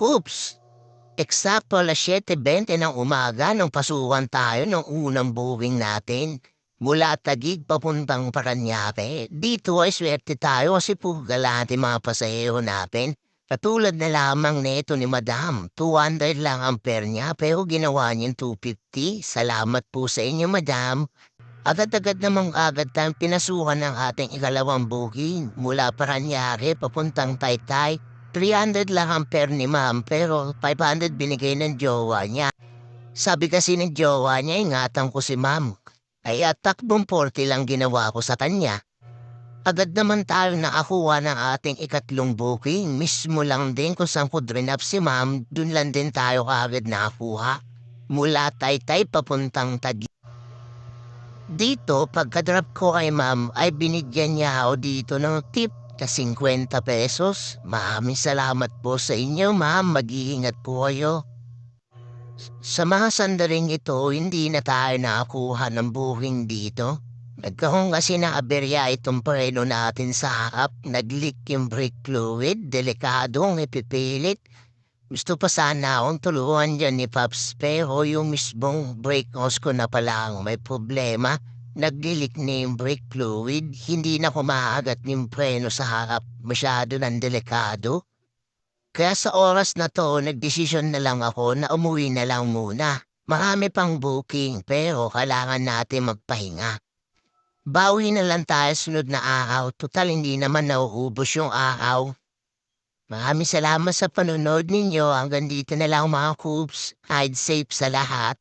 Coops, eksakto 7:20 ng umaga nung pasukan tayo ng unang booking natin. Mula Taguig papuntang Paranaque. Dito ay swerte tayo kasi puro galante mga pasahero natin. Katulad na lamang neto ni Madam, 200 lang ang fare niya pero ginawa niyang 250. Salamat po sa inyo, Madam. Agad-agad namang agad tayong pinasukan ng ating ikalawang booking mula Paranaque papuntang Taytay. 300 lang ang fare ni ma'am pero 500 binigay ng jowa niya. Sabi kasi ng jowa niya, ingatan ko si ma'am. Ay takbong 40 lang ginawa ko sa kanya. Agad naman tayo nakakuha ng ating ikatlong booking. Mismo lang din kung saan ko drinap si ma'am, dun lang din tayo kaagad nakakuha. Mula Taytay papuntang Taguig. Dito, pagka-drop ko kay ma'am, ay binigyan niya ako dito ng tip na 50 pesos. Maraming salamat po sa inyo, ma'am. Mag-iingat po kayo. Sa mga sandaling ito, hindi na tayo nakakuha ng booking dito. Nagkaroon kasi na aberya itong preno natin sa harap. Nag-leak yung brake fluid. Delikadong ipipilit. Gusto pa sana akong tulungan dyan ni Paps pero yung mismong brake hose ko na pala ang may problema. Nag-leak na yung brake fluid. Hindi na kumaagat yung preno sa harap. Masyado ng delikado. Kaya sa oras na to, nagdesisyon na lang ako na umuwi na lang muna. Marami pang booking pero kailangan natin magpahinga. Bawi na lang tayo sunod na araw. Total hindi naman nauubos yung araw. Maraming salamat sa panunod ninyo. Hanggang dito na lang mga coops. Ride safe sa lahat.